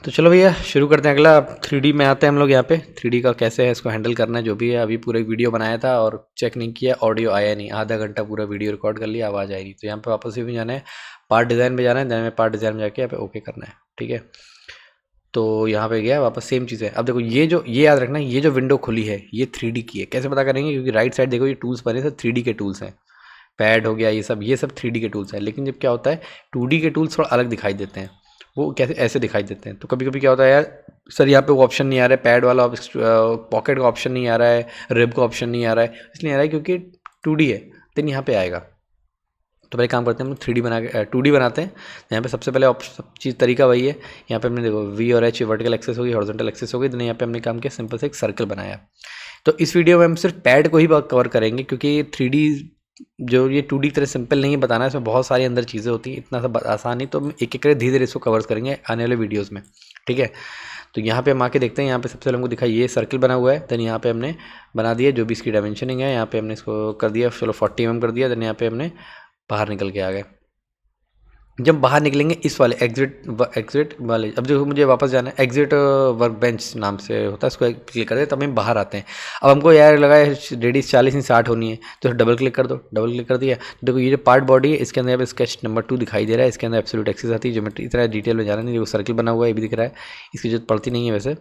तो चलो भैया शुरू करते हैं। अगला 3D में आते हैं हम लोग। यहाँ पे 3D का कैसे है इसको हैंडल करना है जो भी है। अभी पूरा एक वीडियो बनाया था और चेक नहीं किया, ऑडियो आया नहीं। आधा घंटा पूरा वीडियो रिकॉर्ड कर लिया, आवाज़ आई नहीं। तो यहाँ पे वापस से भी जाना है, पार्ट डिज़ाइन में जाना है। देन में पार्ट डिज़ाइन में जाके यहाँ पे ओके करना है। ठीक है, तो यहाँ पे गया वापस सेम चीज़ है। अब देखो ये याद रखना, ये जो विंडो खुली है ये 3D की है। कैसे पता करेंगे? क्योंकि राइट साइड देखो ये टूल्स बने सब 3D के टूल्स हैं। पैड हो गया, ये सब 3D के टूल्स हैं। लेकिन जब क्या होता है 2D के टूल्स थोड़ा अलग दिखाई देते हैं। वो कैसे ऐसे दिखाई देते हैं। तो कभी कभी क्या होता है यार, सर यहाँ पे वो ऑप्शन नहीं आ रहा है, पैड वाला पॉकेट का ऑप्शन नहीं आ रहा है, रिब का ऑप्शन नहीं आ रहा है। इसलिए आ रहा है क्योंकि 2D है। देन यहाँ पे आएगा। तो पहले काम करते हैं हम 3D बना के 2D बनाते हैं। यहाँ पे सबसे पहले सब चीज़ तरीका वही है। यहाँ पे हमने देखो V और H वर्टिकल एक्सेस होगी, हॉरिजॉन्टल एक्सेस होगी। देन यहाँ पे हमने काम किया सिंपल से एक सर्कल बनाया। तो इस वीडियो में हम सिर्फ पैड को ही कवर करेंगे क्योंकि 3D जो ये 2D की तरह सिंपल नहीं है बताना, इसमें बहुत सारी अंदर चीज़ें होती हैं, इतना सब आसान नहीं। तो हम एक एक करके धीरे धीरे इसको कवर करेंगे आने वाले वीडियोज़ में। ठीक है, तो यहाँ पे हम आके देखते हैं। यहाँ पे सबसे पहले हमको दिखाई ये सर्कल बना हुआ है। देन यहाँ पे हमने बना दिया जो भी इसकी डायमेंशनिंग है। यहाँ पे हमने इसको कर दिया, चलो 40 mm कर दिया। देन यहाँ पे हमने बाहर निकल के आ गए। जब बाहर निकलेंगे इस वाले एग्जिट वाले, अब जो मुझे वापस जाना है एग्जिट वर्क बेंच नाम से होता है, इसको क्लिक करते हैं तब हम बाहर आते हैं। अब हमको यार लगा है रेडियस 40 नहीं 60 होनी है, तो डबल क्लिक कर दो। डबल क्लिक कर दिया। देखो ये जो पार्ट बॉडी है इसके अंदर स्केच नंबर 2 दिखाई दे रहा है। इसके अंदर एब्सोल्यूट एक्सिस आती है, ज्योमेट्री इतना डिटेल में जाना नहीं। वो सर्कल बना हुआ है ये भी दिख रहा है, इसकी जरूरत पड़ती नहीं है वैसे।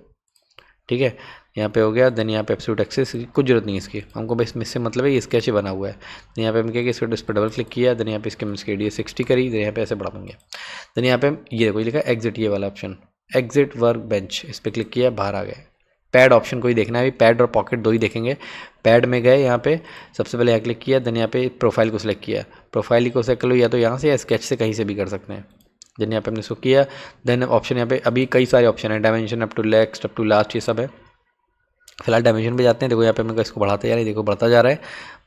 ठीक है, यहाँ पे हो गया। देन यहाँ पे एब्सोल्यूट एक्सेस की कुछ जरूरत नहीं है इसकी, हमको बस इससे मतलब है ये स्केच ही बना हुआ है। देन यहाँ पे हम क्या किया, इस पर डबल क्लिक किया। देन यहाँ पे इसके रेडियस 60 करी। देन यहाँ पे ऐसे बढ़ा देंगे। देन यहाँ पे हम ये देखो लिखा है एग्जिट, ये वाला ऑप्शन एग्जिट वर्क बेंच, इस पर क्लिक किया, बाहर आ गए। पैड ऑप्शन को ही देखना है अभी, पैड और पॉकेट दो ही देखेंगे। पैड में गए, यहाँ पे सबसे पहले यहाँ क्लिक किया। देन यहाँ पे प्रोफाइल को सिलेक्ट किया। प्रोफाइल ही को सिलेक्ट कर लो, या तो यहाँ से या स्केच से कहीं से भी कर सकते हैं। देन यहाँ पे हमने इसको किया। देन ऑप्शन यहाँ पे अभी कई सारे ऑप्शन है, dimension up to left up to last, ये सब है। फिलहाल डायमेंशन पे जाते हैं। देखो यहाँ पे हमको इसको बढ़ाते जा रहे हैं, देखो बढ़ता जा रहा है,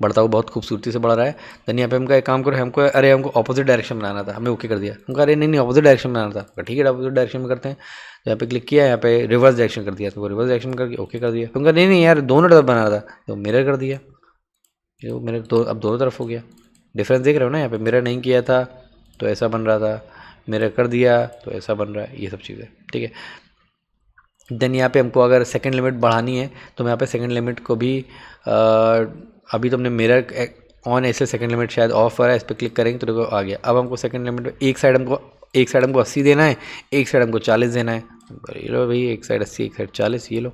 बढ़ता हुआ बहुत खूबसूरती से बढ़ रहा है। देन यहाँ पे हमको एक काम करो, हमको ऑपोजिट डायरेक्शन में बनाना था, हमने ओके कर दिया। हमको अरे नहीं ऑपोजिट डायरेक्शन में बनाना था, ठीक है ऑपोजिट डायरेक्शन में करते हैं। तो यहाँ पे क्लिक किया, यहाँ पे रिवर्स डायरेक्शन कर दिया, तो रिवर्स डायरेक्शन करके ओके कर दिया। हमको नहीं यार दोनों तरफ बनाना था, तो मिरर कर दिया। ये मेरे अब दोनों तरफ हो गया। डिफरेंस देख रहे हो ना, यहाँ पे मिरर नहीं किया था तो ऐसा बन रहा था, मिरर कर दिया तो ऐसा बन रहा है, ये सब चीज़ें। ठीक है, देन यहाँ पे हमको अगर सेकंड लिमिट बढ़ानी है तो मैं यहाँ पे सेकंड लिमिट को भी अभी तो हमने मिरर ऑन ऐसे सेकंड लिमिट शायद ऑफ हो रहा है, इस पर क्लिक करेंगे तो देखो आ गया। अब हमको सेकंड लिमिट एक साइड हमको 80 देना है, एक साइड हमको 40 देना है। ये लो भाई, एक साइड 80 एक साइड 40, ये लो।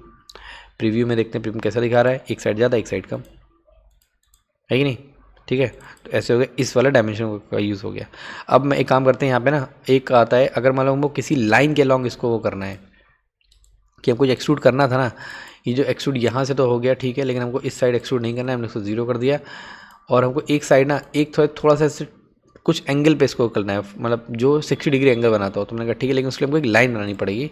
प्रीव्यू में देखते हैं प्रीव्यू कैसा दिखा रहा है, एक साइड ज़्यादा एक साइड कम है कि नहीं। ठीक है, तो ऐसे हो गया, इस वाला डायमेंशन का यूज़ हो गया। अब मैं एक काम करते हैं, यहाँ पे ना एक आता है, अगर मान लो हमको किसी लाइन के लॉन्ग इसको वो करना है कि हमको एक्सट्रूड करना था ना, ये जो एक्सट्रूड यहाँ से तो हो गया ठीक है, लेकिन हमको इस साइड एक्सट्रूड नहीं करना है, हमने इसको 0 कर दिया। और हमको एक साइड ना एक थोड़ा सा इससे कुछ एंगल पे इसको करना है, मतलब जो 60 डिग्री एंगल बनाता हो। तो मैंने कहा ठीक है, लेकिन उसके लिए हमको एक लाइन बनानी पड़ेगी,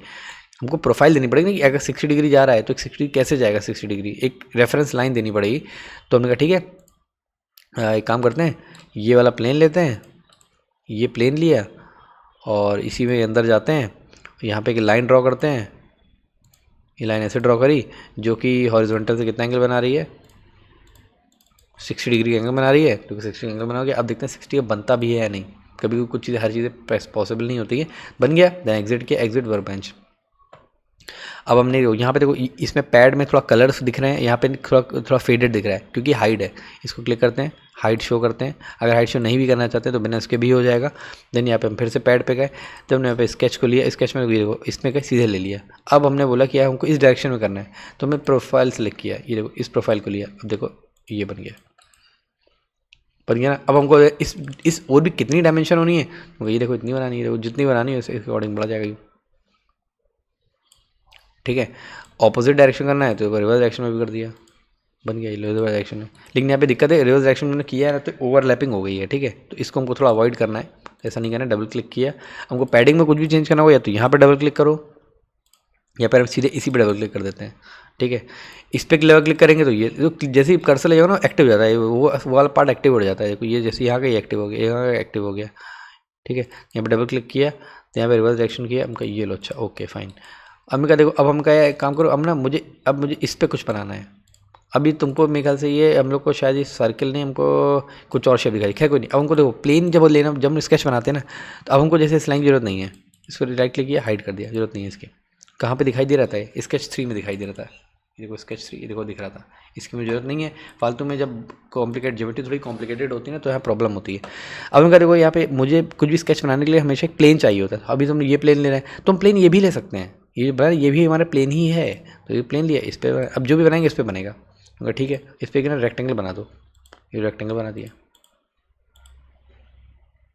हमको प्रोफाइल देनी पड़ेगी कि अगर 60 डिग्री जा रहा है तो 60 कैसे जाएगा 60 डिग्री, एक रेफरेंस लाइन देनी पड़ेगी। तो हमने कहा ठीक है, एक काम करते हैं, ये वाला प्लेन लेते हैं, ये प्लेन लिया और इसी में अंदर जाते हैं, यहाँ पे एक लाइन ड्रॉ करते हैं। ये लाइन ऐसे ड्रॉ करी जो कि हॉरिजॉन्टल से कितना एंगल बना रही है, 60 डिग्री एंगल बना रही है। क्योंकि 60 एंगल बनाओगे, अब देखते हैं 60 का बनता भी है या नहीं। कभी कुछ चीज़ें हर चीज़ें पॉसिबल नहीं होती है। बन गया, देन एग्जिट किया, एग्जिट वर्क बेंच। अब हमने यहाँ पे देखो इसमें पैड में थोड़ा कलर्स दिख रहे हैं, यहाँ पे थोड़ा फेडेड दिख रहा है क्योंकि हाइड है। इसको क्लिक करते हैं, हाइट शो करते हैं। अगर हाइट शो नहीं भी करना चाहते तो बिना इसके भी हो जाएगा। देन यहाँ पे हम फिर से पैड पे गए, जब हमने यहाँ पे स्केच को लिया, स्केच में देखो इसमें गए सीधे ले लिया। अब हमने बोला कि यार हमको इस डायरेक्शन में करना है, तो हमने प्रोफाइल सेलेक्ट किया, ये देखो इस प्रोफाइल को लिया। अब देखो ये बन गया ना। अब हमको इस और भी कितनी डायमेंशन होनी है, ये देखो इतनी बनानी है, देखो जितनी बनानी है उसके अकॉर्डिंग बढ़ा जाएगा। ठीक है, ऑपोजिट डायरेक्शन करना है तो रिवर्स डायरेक्शन में भी कर दिया, बन गया रिवर्स डायरेक्शन में। लेकिन यहाँ पे दिक्कत है, रिवर्स डायरेक्शन में किया है ना तो ओवरलैपिंग हो गई है। ठीक है, तो इसको हमको थोड़ा अवॉइड करना है, ऐसा नहीं करना है। डबल क्लिक किया, हमको पैडिंग में कुछ भी चेंज करना हो या तो यहाँ पर डबल क्लिक करो, या फिर हम सीधे इसी पे डबल क्लिक कर देते हैं। ठीक है, इस पर डबल क्लिक करेंगे तो ये जैसे ही कर्सर ले जाओ ना एक्टिव हो जाता है, वो वाला पार्ट एक्टिव हो जाता है। ये जैसे यहाँ का ये एक्टिव हो गया, यहाँ का एक्टिव हो गया। ठीक है, यहाँ पे डबल क्लिक किया, तो यहाँ पे रिवर्स डायरेक्शन किया, हमका ये लो, अच्छा ओके फाइन। अब मैं क्या देखो, अब हम क्या काम करो, अब ना मुझे इस पर कुछ बनाना है। अभी तुमको मेरे ख्याल से ये हम लोग को शायद ये सर्कल नहीं, हमको कुछ और शेप दिखाई, खैर कोई नहीं। अब हमको देखो प्लेन जब लेना, जब हम स्केच बनाते हैं ना, तो अब हमको जैसे इस लाइन की जरूरत नहीं है, इस पर राइट क्लिक किया, हाइड कर दिया, जरूरत नहीं है इसकी। कहाँ पे दिखाई दे रहा था? स्केच 3 में दिखाई दे रहा था, ये देखो स्केच 3, ये देखो दिख रहा था। इसकी मुझे जरूरत नहीं है फालतू में, जब कॉम्प्लिकेट ज्योमेट्री थोड़ी कॉम्प्लिकेटेड होती है ना तो यहाँ प्रॉब्लम होती है। अब उनका देखो यहाँ पे मुझे कुछ भी स्केच बनाने के लिए हमेशा एक प्लेन चाहिए होता है। अभी तुम ये प्लेन ले रहे हैं तो हम प्लेन ये भी ले सकते हैं, ये भी हमारा प्लेन ही है, तो ये प्लेन लिया, इस पर अब जो भी बनाएंगे इस पर बनेगा। अगर ठीक है, इस पर ना रेक्टेंगल बना दो, ये रेक्टेंगल बना दिया,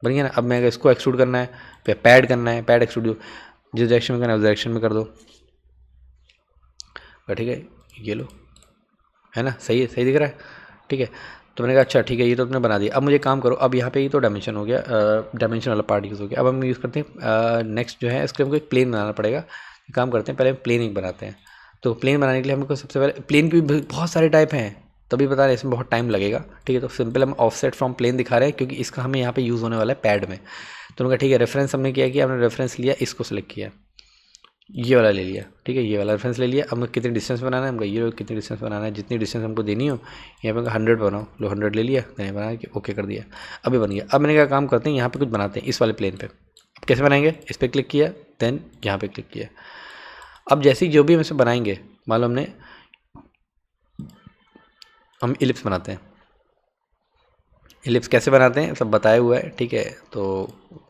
बन गया ना। अब मैं इसको एक्सट्रूड करना है, पैड करना है, पैड एक्सट्रूड जिस डायरेक्शन में करना है उस डायरेक्शन में कर दो, ठीक है, ये लो, है ना, सही है, सही दिख रहा है, ठीक है। तो मैंने कहा अच्छा ठीक है, ये तो तुमने बना दिया। अब मुझे काम करो, अब यहाँ पे ये तो डायमेंशन हो गया, डायमेंशन वाला पार्ट यूज़ हो गया। अब हम यूज़ करते हैं नेक्स्ट जो है, इसके हमको एक प्लेन बनाना पड़ेगा। काम करते हैं, पहले प्लेन एक बनाते हैं। तो प्लेन बनाने के लिए हमको सबसे पहले, प्लेन की भी बहुत सारे टाइप हैं, तभी बता रहे, इसमें बहुत टाइम लगेगा, ठीक है। तो सिंपल हम ऑफसेट फ्रॉम प्लेन दिखा रहे हैं, क्योंकि इसका हमें यहाँ पे यूज़ होने वाला है पैड में। तो उनका ठीक है, रेफरेंस हमने क्या किया, हमने रेफरेंस लिया, इसको सेलेक्ट किया, ये वाला ले लिया, ठीक है, ये वाला रेफरेंस ले लिया। अब मैं कितने डिस्टेंस बनाना है, हमको ये कितनी डिस्टेंस बनाना है, जितनी डिस्टेंस हमको देनी हो, यहाँ पे 100 बनाओ, लो 100 ले लिया, मैंने बना के ओके कर दिया, अभी बन गया। अब मैंने क्या काम करते हैं, यहाँ पे कुछ बनाते हैं इस वाले प्लेन पे। अब कैसे बनाएंगे, इस पर क्लिक किया, देन यहाँ पे क्लिक किया। अब जैसे ही जो भी हम इसे बनाएंगे, मान लो हम इलिप्स बनाते हैं, इलिप्स कैसे बनाते हैं सब बताया हुआ है, ठीक है। तो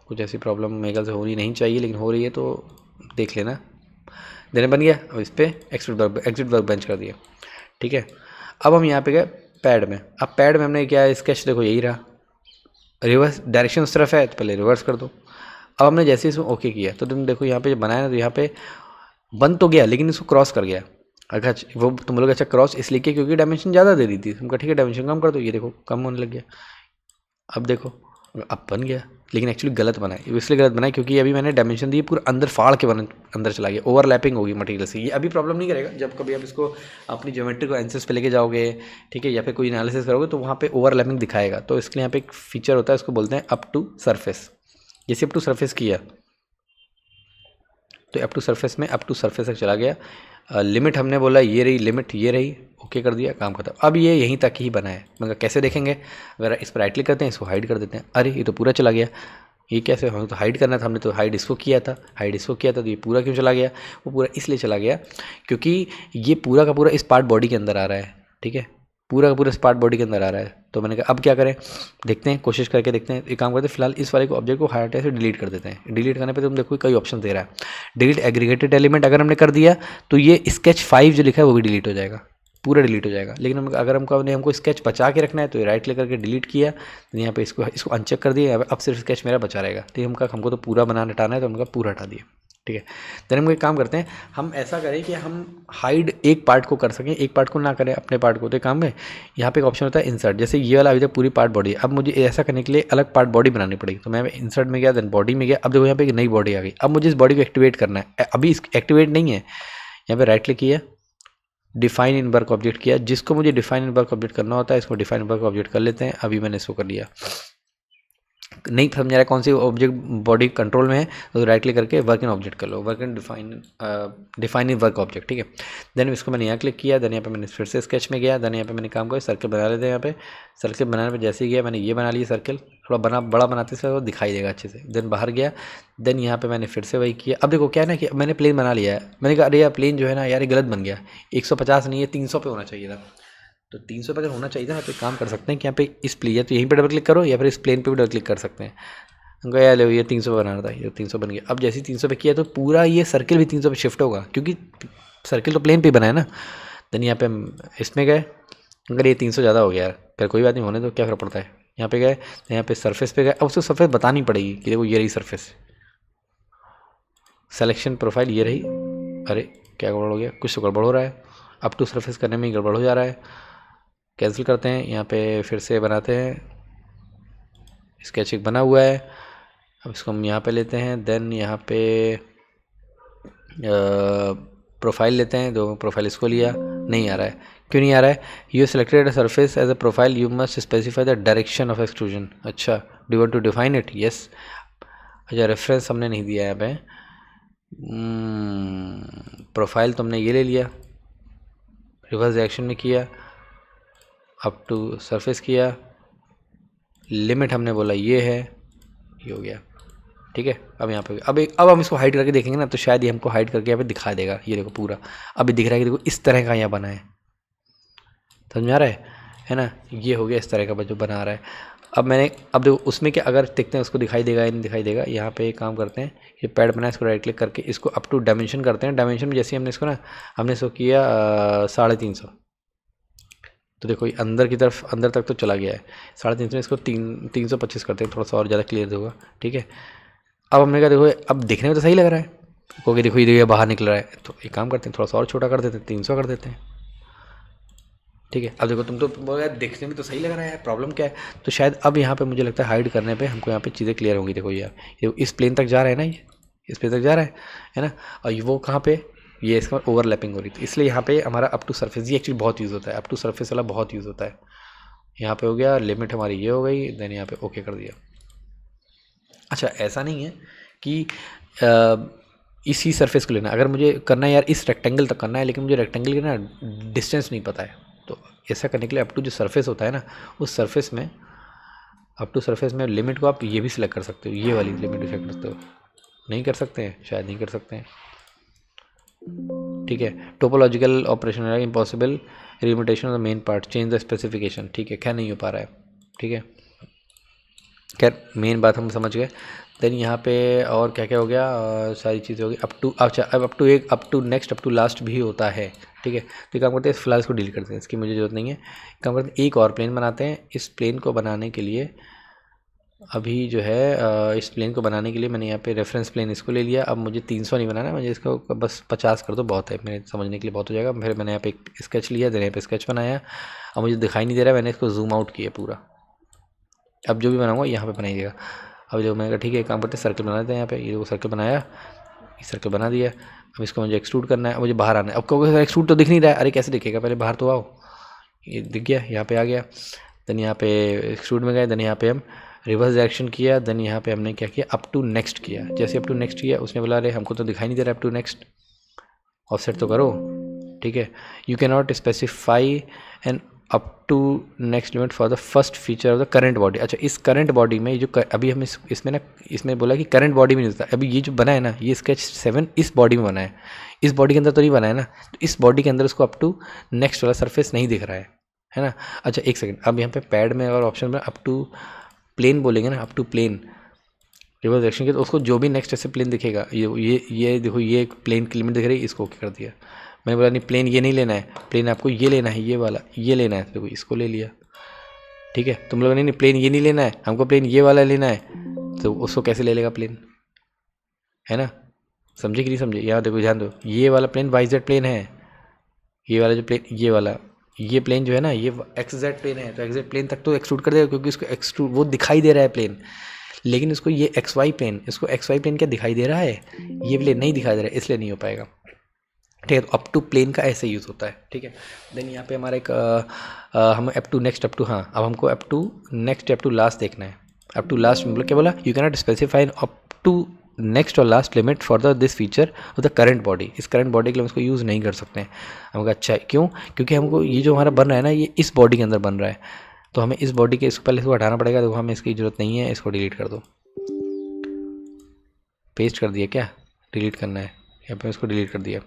कुछ ऐसी प्रॉब्लम मेरे ख्याल से होनी नहीं चाहिए, लेकिन हो रही है तो देख लेना। देने बन गया, अब इस पर एग्जिट वर्क बेंच कर दिया, ठीक है। अब हम यहाँ पे गए पैड में। अब पैड में हमने क्या, स्केच देखो यही रहा, रिवर्स डायरेक्शन उस तरफ है तो पहले रिवर्स कर दो। अब हमने जैसे इसमें ओके किया तो तुम देखो यहाँ पे जब बनाया ना, तो यहाँ पे बन तो गया लेकिन इसको क्रॉस कर गया। अच्छा वो तुम लोग अच्छा क्रॉस इसलिए किया क्योंकि डायमेंशन ज़्यादा दे दी थी, तुमका ठीक है डायमेंशन कम कर दो, ये देखो कम होने लग गया। अब देखो अब बन गया, लेकिन एक्चुअली गलत बना है, इसलिए गलत बना है क्योंकि अभी मैंने डायमेंशन दी पूरा अंदर फाड़ के अंदर चला गया, ओवरलैपिंग होगी मटेरियल से। ये अभी प्रॉब्लम नहीं करेगा, जब कभी आप इसको अपनी ज्योमेट्री को एंसेस पे लेके जाओगे, ठीक है, या फिर कोई एनालिसिस करोगे तो वहाँ पे ओवरलैपिंग दिखाएगा। तो इसके लिए यहाँ पे एक फीचर होता है, उसको बोलते हैं अप टू सरफेस। जैसे अप टू सरफेस किया तो अप टू सरफेस में अप टू सरफेस तक चला गया। लिमिट हमने बोला ये रही, लिमिट ये रही, ओके कर दिया, काम खत्म। अब ये यहीं तक ही बना है, मगर कैसे देखेंगे, अगर इस पर राइट क्लिक करते हैं, इसको हाइड कर देते हैं, अरे ये तो पूरा चला गया, ये कैसे, हमें तो हाइड करना था, हमने तो हाइड इसको किया था, तो ये पूरा क्यों चला गया? वो पूरा इसलिए चला गया क्योंकि ये पूरा का पूरा इस पार्ट बॉडी के अंदर आ रहा है, ठीक है, पूरा का पूरा स्पार्ट बॉडी के अंदर आ रहा है। तो मैंने कहा अब क्या करें, देखते हैं, कोशिश करके देखते हैं। एक काम करते हैं, फिलहाल इस वाले को ऑब्जेक्ट को हार्ट से डिलीट कर देते हैं। डिलीट करने पे तुम देखो कई ऑप्शन दे रहा है, डिलीट एग्रीगेटेड एलिमेंट अगर हमने कर दिया तो ये स्केच 5 जो लिखा है वो भी डिलीट हो जाएगा, पूरा डिलीट हो जाएगा। लेकिन अगर हमको स्केच बचा के रखना है तो राइट क्लिक करके डिलीट किया, यहाँ पे इसको अनचेक कर दिया, अब सिर्फ स्केच मेरा बचा रहेगा। तो हमको तो पूरा बनाना हटाना है तो हमका पूरा हटा दिया, ठीक है। देन हम एक काम करते हैं, हम ऐसा करें कि हम हाइड एक पार्ट को कर सकें, एक पार्ट को ना करें अपने पार्ट को। तो काम में यहाँ पे एक ऑप्शन होता है इंसर्ट, जैसे ये वाला अभी तक पूरी पार्ट बॉडी है, अब मुझे ऐसा करने के लिए अलग पार्ट बॉडी बनानी पड़ेगी। तो मैं इंसर्ट में गया, देन बॉडी में गया, अब देखो यहाँ पे एक नई बॉडी आ गई। अब मुझे इस बॉडी को एक्टिवेट करना है, अभी एक्टिवेट नहीं है, यहाँ पे राइट क्लिक किया, डिफाइन इन वर्क ऑब्जेक्ट किया, जिसको मुझे डिफाइन इन वर्क ऑब्जेक्ट करना होता है इसको डिफाइन वर्क ऑब्जेक्ट कर लेते हैं। अभी मैंने इसको कर लिया, नहीं समझ रहा है कौन सी ऑब्जेक्ट बॉडी कंट्रोल में है तो राइट क्लिक करके वर्क इन ऑब्जेक्ट कर लो, work in define in work object, ठीक है। देन इसको मैंने यहाँ क्लिक किया, देन यहाँ पे मैंने फिर से स्केच में गया, देन यहाँ पे मैंने काम किया सर्कल बना लेते हैं। यहाँ पे सर्कल बनाने पे जैसे ही गया मैंने ये बना लिया सर्कल, थोड़ा बड़ा बनाते से वो दिखाई देगा अच्छे से। देन बाहर गया, देन यहाँ पे मैंने फिर से वही किया। अब देखो क्या है ना कि मैंने प्लेन बना लिया है, मैंने कहा अरे यार प्लेन जो है ना यार ये गलत बन गया, 150 नहीं है 300 पे होना चाहिए था। तो 300 पे अगर होना चाहिए था ना तो एक काम कर सकते हैं कि यहाँ पे इस प्लेन या तो यहीं पे डबल क्लिक करो या फिर इस प्लेन पे भी डबल क्लिक कर सकते हैं। हमको यार लो ये 300 बनाना था, ये 300 बन गया। अब जैसे ही 300 पे किया तो पूरा ये सर्किल भी 300 पे शिफ्ट होगा क्योंकि सर्किल तो प्लेन पे बना है ना। देन यहाँ पे हम इसमें गए, अगर ये 300 ज़्यादा हो गया यार, फिर कोई बात नहीं, होने तो क्या फ़र्क पड़ता है। यहाँ पे गए, यहाँ पे सरफेस पे गए, अब उसको सरफेस बतानी पड़ेगी कि देखो ये रही सरफेस, सेलेक्शन प्रोफाइल ये रही। अरे क्या गड़बड़ हो गया, कुछ तो गड़बड़ हो रहा है, अप टू सरफेस करने में ही गड़बड़ हो जा रहा है। कैंसिल करते हैं, यहाँ पे फिर से बनाते हैं, स्केच एक बना हुआ है, अब इसको हम यहाँ पे लेते हैं। देन यहाँ पे प्रोफाइल लेते हैं, दो प्रोफाइल इसको लिया, नहीं आ रहा है, क्यों नहीं आ रहा है, you selected a surface as a profile, you must specify the direction of extrusion. अच्छा do want to define it, yes. अच्छा रेफरेंस हमने नहीं दिया है यहाँ पे, प्रोफाइल तुमने ये ले लिया, रिवर्स डायरेक्शन में किया, अप टू सरफेस किया, लिमिट हमने बोला ये है, ये हो गया। ठीक है। अब यहाँ पे अब हम इसको हाइड करके देखेंगे ना, तो शायद ये हमको हाइड करके यहाँ पे दिखा देगा। ये देखो पूरा अभी दिख रहा है कि देखो इस तरह का यहाँ बना है, समझ में आ रहा है ना। ये हो गया इस तरह का जो बना रहा है। अब देखो उसमें क्या, अगर देखते हैं उसको दिखाई देगा या नहीं दिखाई देगा। यहाँ पे एक काम करते हैं, ये पैड बना है, इसको राइट क्लिक करके इसको अप टू डायमेंशन करते हैं। डायमेंशन में जैसे हमने इसको किया 350, तो देखो ये अंदर की तरफ, अंदर तक तो चला गया है। 350 में इसको 325 करते हैं, थोड़ा सा और ज़्यादा क्लियर होगा। ठीक है, अब हमने कहा देखो अब देखने में तो सही लग रहा है, क्योंकि देखो ये बाहर निकल रहा है। तो एक काम करते हैं, थोड़ा सा और छोटा कर देते हैं, 300 कर देते हैं। ठीक है, अब देखो तुम तो बोल रहे देखने में तो सही लग रहा है, प्रॉब्लम क्या है। तो शायद अब यहाँ पे मुझे लगता है हाइड करने पे हमको यहाँ पे चीज़ें क्लियर होंगी। देखो ये इस प्लेन तक जा रहा है ना, ये इस प्लेन तक जा रहा है ना। और वो कहाँ पे, ये इसका ओवरलैपिंग हो रही थी, इसलिए यहाँ पे हमारा अप टू सरफेस ये एक्चुअली बहुत यूज़ होता है। अप टू सरफेस वाला बहुत यूज़ होता है। यहाँ पे हो गया लिमिट हमारी, ये हो गई, देन यहाँ पे ओके कर दिया। अच्छा, ऐसा नहीं है कि इसी सरफेस को लेना, अगर मुझे करना है यार इस रेक्टेंगल तक करना है, लेकिन मुझे रेक्टेंगल का ना डिस्टेंस नहीं पता है, तो ऐसा करने के लिए अप टू जो सरफेस होता है ना, उस सरफेस में अप टू सरफेस में लिमिट को आप ये भी सिलेक्ट कर सकते हो, ये वाली लिमिट भी सिलेक्ट कर सकते हो। नहीं कर सकते हैं, शायद नहीं कर सकते हैं। ठीक है, टोपोलॉजिकल ऑपरेशन है impossible, limitation of the main part, change the specification. ठीक है, क्या नहीं हो पा रहा है। ठीक है, खैर मेन बात हम समझ गए। देन यहाँ पे और क्या क्या हो गया, सारी चीज़ें हो गई। अप टू, अच्छा अब up to next, up to last भी होता है। ठीक है, तो काम करते हैं फिलहाल इसको डिलीट करते हैं, इसकी मुझे ज़रूरत नहीं है। काम करते हैं एक और प्लेन बनाते हैं। इस प्लेन को बनाने के लिए अभी जो है इस प्लेन को बनाने के लिए मैंने यहाँ पे रेफरेंस प्लेन इसको ले लिया। अब मुझे 300 नहीं बनाना, मुझे इसको बस 50 कर दो, बहुत है मेरे समझने के लिए, बहुत हो जाएगा। फिर मैंने यहाँ पे एक स्केच लिया, देन यहाँ पे स्केच बनाया। अब मुझे दिखाई नहीं दे रहा है, मैंने इसको जूम आउट किया पूरा। अब जो भी बनाऊंगा यहाँ पे बनाइएगा। अब जो मैंने कहा ठीक है, एक काम करते हैं सर्कल बना देते हैं। यहाँ पे ये सर्कल बनाया, ये सर्कल बना दिया। अब इसको मुझे एक्सट्रूड करना है, मुझे बाहर आना है। अब कहोगे सर एक्सट्रूड तो दिख नहीं रहा है। अरे कैसे दिखेगा, पहले बाहर तो आओ। ये दिख गया, यहाँ पे आ गया। देन यहाँ पे एक्सट्रूड में गए, देन यहाँ पे हम रिवर्स डायरेक्शन किया। देन यहाँ पे हमने क्या किया, अप टू नेक्स्ट किया। जैसे अप टू नेक्स्ट किया, उसने बोला अरे हमको तो दिखाई नहीं दे रहा अप टू नेक्स्ट, ऑफसेट तो करो। ठीक है, you can not specify an up to next limit for the first feature of the current body. अच्छा, इस करंट बॉडी में जो अभी हम इसमें बोला कि करंट बॉडी में नहीं होता। अभी ये जो बना है ना, ये स्केच 7 इस बॉडी में बना है, इस बॉडी के अंदर तो नहीं बना है ना। तो इस बॉडी के अंदर उसको अप टू नेक्स्ट वाला सरफेस नहीं दिख रहा है ना। अच्छा एक सेकंड, अब यहाँ पे पैड में और ऑप्शन में अप टू प्लेन बोलेंगे ना, up to plane reverse direction के, तो उसको जो भी नेक्स्ट ऐसे प्लेन दिखेगा, ये देखो ये एक प्लेन की लिमिट दिख रही है, इसको ओके कर दिया। मैंने बोला नहीं प्लेन ये नहीं लेना है, प्लेन आपको ये लेना है, ये वाला ये लेना है, देखो इसको ले लिया। ठीक है, तुम लोग नहीं प्लेन ये नहीं लेना है, हमको प्लेन ये वाला लेना है, तो उसको कैसे ले लेगा प्लेन, है ना। समझे कि नहीं समझे, यहाँ देखो ध्यान दो, ये वाला प्लेन YZ प्लेन है, ये वाला जो प्लेन, ये वाला ये प्लेन जो है ना, ये XZ प्लेन है, तो XZ प्लेन तक तो एक्सट्रूड कर देगा, क्योंकि उसको एक्सट्रूड वो दिखाई दे रहा है प्लेन। लेकिन इसको ये XY प्लेन, इसको XY प्लेन क्या दिखाई दे रहा है, ये प्लेन नहीं दिखाई दे रहा है, इसलिए नहीं हो पाएगा। ठीक है, तो अप टू प्लेन का ऐसे यूज़ होता है। ठीक है, देन यहाँ पे हमारा एक हम up to next, up to, हाँ अब हमको up to next, up to last देखना है। अप टू लास्ट मतलब क्या बोला, you can not specify up to next और last limit for the this feature of the current body. इस करंट बॉडी के लिए हम इसको यूज़ नहीं कर सकते हैं। हमको अच्छा है, क्यों, क्योंकि हमको ये जो हमारा बन रहा है ना, ये इस बॉडी के अंदर बन रहा है, तो हमें इस बॉडी के इसको पहले इसको हटाना पड़ेगा। तो हमें इसकी ज़रूरत नहीं है, इसको डिलीट कर दो। पेस्ट कर दिया, क्या डिलीट करना है, यहाँ पर इसको डिलीट कर दिया।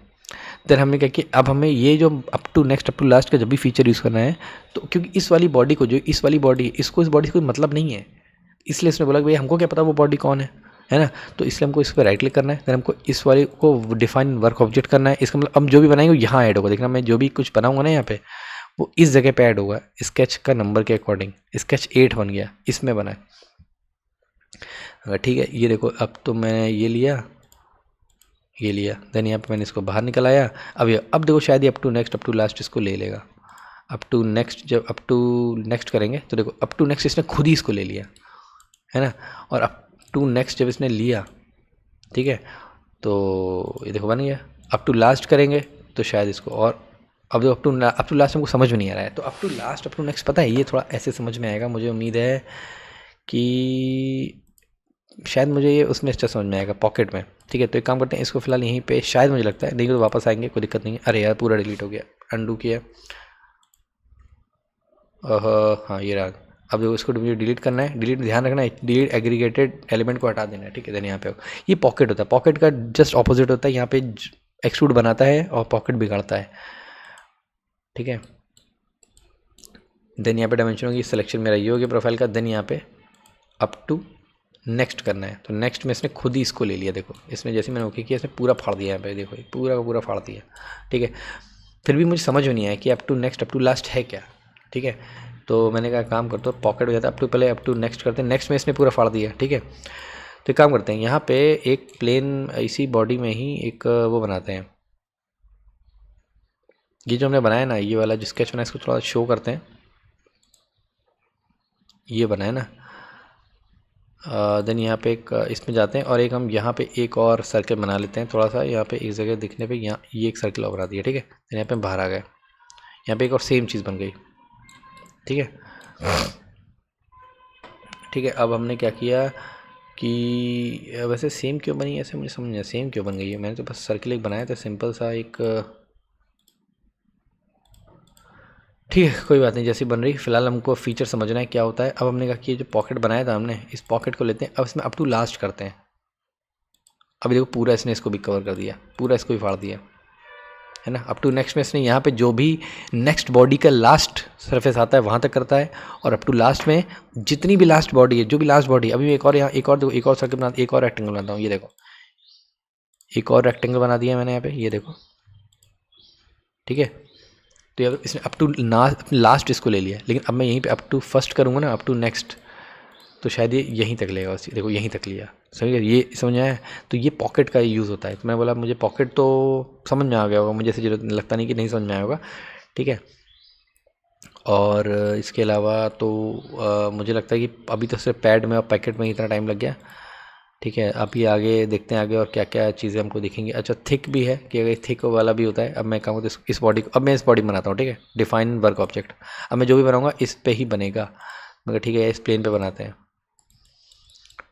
देन हमने क्या किया, अब हमें ये जो up to next, up to last का जब भी फीचर यूज़ करना है, तो क्योंकि इस वाली बॉडी को, जो इस वाली बॉडी, इसको इस बॉडी से कोई मतलब नहीं है, इसलिए इसने बोला कि भाई हमको क्या पता वो बॉडी कौन है ना। तो इसलिए हमको इस पर राइट क्लिक करना है, देन हमको इस वाले को डिफाइन वर्क ऑब्जेक्ट करना है। इसका मतलब हम जो भी बनाएंगे यहाँ ऐड होगा। देखना, मैं जो भी कुछ बनाऊंगा ना यहाँ पे, वो इस जगह पे ऐड होगा, स्केच का नंबर के अकॉर्डिंग। स्केच 8 बन गया, इसमें बना है। ठीक है, ये देखो, अब तो मैंने ये लिया, ये लिया, देन यहाँ पे मैंने इसको बाहर निकल आया। अब देखो शायद ये up to next, up to last इसको ले लेगा। अप टू नेक्स्ट, जब अप टू नेक्स्ट करेंगे तो देखो अप टू नेक्स्ट इसने खुद ही इसको ले लिया, है ना। और अप टू नेक्स्ट जब इसने लिया, ठीक है, तो ये देखो बन गया। अप टू लास्ट करेंगे तो शायद इसको, और अब देखो अप टू लास्ट हमको समझ में नहीं आ रहा है, तो up to last, up to next पता है, ये थोड़ा ऐसे समझ में आएगा। मुझे उम्मीद है कि शायद मुझे ये उसमें अच्छा समझ में आएगा, पॉकेट में। ठीक है, तो एक काम करते हैं, इसको फिलहाल यहीं पे, शायद मुझे लगता है, नहीं तो वापस आएंगे, कोई दिक्कत नहीं है। अरे यार पूरा डिलीट हो गया, अंडू किया, हाँ ये रहा। अब देखो इसको मुझे डिलीट करना है, डिलीट ध्यान रखना है, डिलीट एग्रीगेटेड एलिमेंट को हटा देना है, ठीक है। देन यहाँ पे ये पॉकेट होता है, पॉकेट का जस्ट ऑपोजिट होता है, यहाँ पे एक्सट्रूड बनाता है और पॉकेट बिगाड़ता है, ठीक है। देन यहाँ पे डायमेंशन होगी, सिलेक्शन मेरा ये होगी प्रोफाइल का। देन यहाँ पे अप टू नेक्स्ट करना है, तो नेक्स्ट में इसने खुद ही इसको ले लिया, देखो इसमें जैसे मैंने ओके किया इसने पूरा फाड़ दिया यहाँ पे, देखो पूरा का पूरा फाड़ दिया, ठीक है। फिर भी मुझे समझ में नहीं आया कि up to next up to last है क्या, ठीक है। तो मैंने कहा काम करते हो, पॉकेट हो जाता है, अप टू पहले अप टू नेक्स्ट करते हैं, नेक्स्ट में इसने पूरा फाड़ दिया, ठीक है। तो एक काम करते हैं, यहाँ पे एक प्लेन इसी बॉडी में ही एक वो बनाते हैं, ये जो हमने बनाया ना, ये वाला जो स्केच बनाया इसको थोड़ा शो करते हैं, ये बनाया ना। देन यहाँ पे एक इसमें जाते हैं और एक हम यहाँ पे एक और सर्कल बना लेते हैं थोड़ा सा, यहाँ पे एक जगह दिखने पे यहाँ ये एक सर्कल और बना दिया, ठीक है। देन यहाँ पे हम बाहर आ गए, यहाँ पे एक और सेम चीज़ बन गई, ठीक है। ठीक है, अब हमने क्या किया कि वैसे सेम क्यों बनी ऐसे मुझे समझ नहीं आया, सेम क्यों बन गई है, मैंने तो बस सर्कल एक बनाया था सिंपल सा एक, ठीक है कोई बात नहीं, जैसी बन रही। फिलहाल हमको फीचर समझना है क्या होता है। अब हमने कहा कि ये जो पॉकेट बनाया था हमने, इस पॉकेट को लेते हैं, अब इसमें अप टू लास्ट करते हैं। अभी देखो पूरा इसने इसको भी कवर कर दिया, पूरा इसको भी फाड़ दिया, है ना। अप टू नेक्स्ट में इसने यहाँ पे जो भी नेक्स्ट बॉडी का लास्ट सरफेस आता है वहाँ तक करता है, और अप टू लास्ट में जितनी भी लास्ट बॉडी है, जो भी लास्ट बॉडी, अभी एक और यहाँ एक और देखो, एक और सर्कल बना, एक और रेक्टेंगल बनाता हूँ, ये देखो एक और रेक्टेंगल बना दिया मैंने यहाँ पे, ये देखो, ठीक है। तो यार इसने अप टू लास्ट इसको ले लिया, लेकिन अब मैं यहीं पे अप टू फर्स्ट करूँगा ना, अप टू नेक्स्ट, तो शायद ये यहीं तक लेगा, देखो यहीं तक लिया, समझ गया, ये समझ में आया। तो ये पॉकेट का यूज़ होता है। तो मैं बोला मुझे पॉकेट तो समझ में आ गया होगा, मुझे ऐसे जरूरत लगता नहीं कि नहीं समझ में आया होगा, ठीक है। और इसके अलावा तो मुझे लगता है कि अभी तो सिर्फ पैड में और पैकेट में ही इतना टाइम लग गया, ठीक है। अभी आगे देखते हैं आगे और क्या क्या चीज़ें हमको दिखेंगी। अच्छा थिक भी है कि अगर थिक वाला भी होता है। अब मैं कहूँगा तो इस बॉडी को, अब मैं इस बॉडी बनाता हूँ, ठीक है, डिफाइन वर्क ऑब्जेक्ट। अब मैं जो भी बनाऊँगा इस पे ही बनेगा, मगर ठीक है इस प्लेन पे बनाते हैं,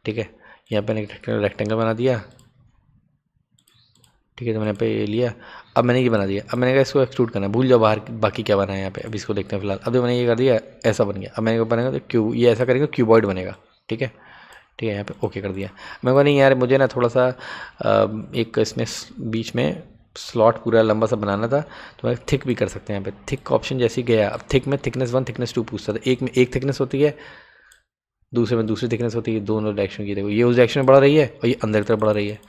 ठीक है। यहाँ पे मैंने रेक्टेंगल बना दिया, ठीक है, तो मैंने यहाँ पे ये लिया। अब मैंने ये बना दिया, अब मैंने कहा इसको एक्सट्रूड करना है, भूल जाओ बाहर बाकी क्या बना है यहाँ पे, अब इसको देखते हैं फिलहाल। अब जो मैंने ये कर दिया ऐसा बन गया, अब मैंने बनेगा तो क्यू, ये ऐसा करेंगे क्यूबॉइड बनेगा, ठीक है, ठीक है। यहाँ पे ओके कर दिया। मैं कहा नहीं यार मुझे ना थोड़ा सा एक इसमें बीच में स्लॉट पूरा लंबा सा बनाना था, तो मैं थिक भी कर सकते हैं। यहाँ पे थिक का ऑप्शन जैसे ही गया, अब थिक में थिकनेस 1 थिकनेस 2 पूछता था, एक में एक थिकनेस होती है, दूसरे में दूसरी थिकनेस होती है, दोनों डायरेक्शन की। देखो ये उस डायरेक्शन में बढ़ रही है और ये अंदर की तरफ बढ़ रही है,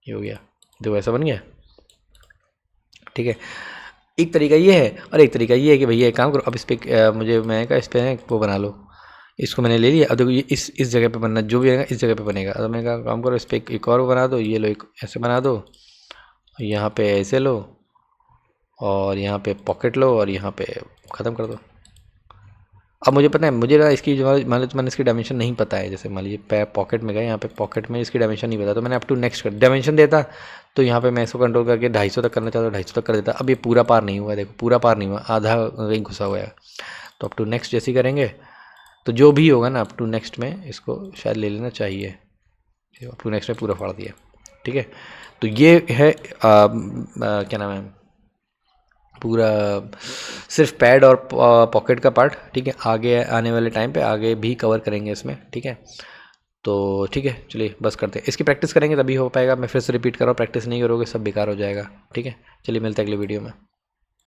ये हो गया, देखो ऐसा बन गया, ठीक है। एक तरीका ये है और एक तरीका ये है कि भैया एक काम करो, अब इस पर मुझे मैं कहा इस पर वो बना लो, इसको मैंने ले लिया। अब देखो ये इस जगह पे बनना, जो भी रहेगा इस जगह पे बनेगा। अब मैं कहा काम करो इस पर एक और बना दो, ये लो एक ऐसे बना दो, यहाँ पे ऐसे लो, और यहाँ पे पॉकेट लो, और यहाँ पे ख़त्म कर दो। अब मुझे पता है, मुझे ना इसकी जो मान लो मैंने इसकी डायमेंशन नहीं पता है, जैसे मान लीजिए पैर पॉकेट में गए, यहाँ पे पॉकेट में इसकी डायमेंशन नहीं पता, तो मैंने अप टू नेक्स्ट कर डायमेंशन देता, तो यहाँ पे मैं इसको कंट्रोल करके 250 तक करना चाहता हूँ, 250 तक कर देता। अब ये पूरा पार नहीं हुआ, देखो पूरा पार नहीं हुआ, आधा कहीं घुसा हुआ है। तो अप टू नेक्स्ट जैसे करेंगे तो जो भी होगा ना अप टू नेक्स्ट में इसको शायद ले लेना चाहिए, अप टू नेक्स्ट में पूरा फाड़ दिया, ठीक है। तो ये है क्या नाम है, पूरा सिर्फ पैड और पॉकेट का पार्ट, ठीक है। आगे आने वाले टाइम पे आगे भी कवर करेंगे इसमें, ठीक है। तो ठीक है चलिए बस करते हैं, इसकी प्रैक्टिस करेंगे तभी हो पाएगा। मैं फिर से रिपीट कर रहा हूँ, प्रैक्टिस नहीं करोगे सब बेकार हो जाएगा, ठीक है। चलिए मिलते हैं अगले वीडियो में।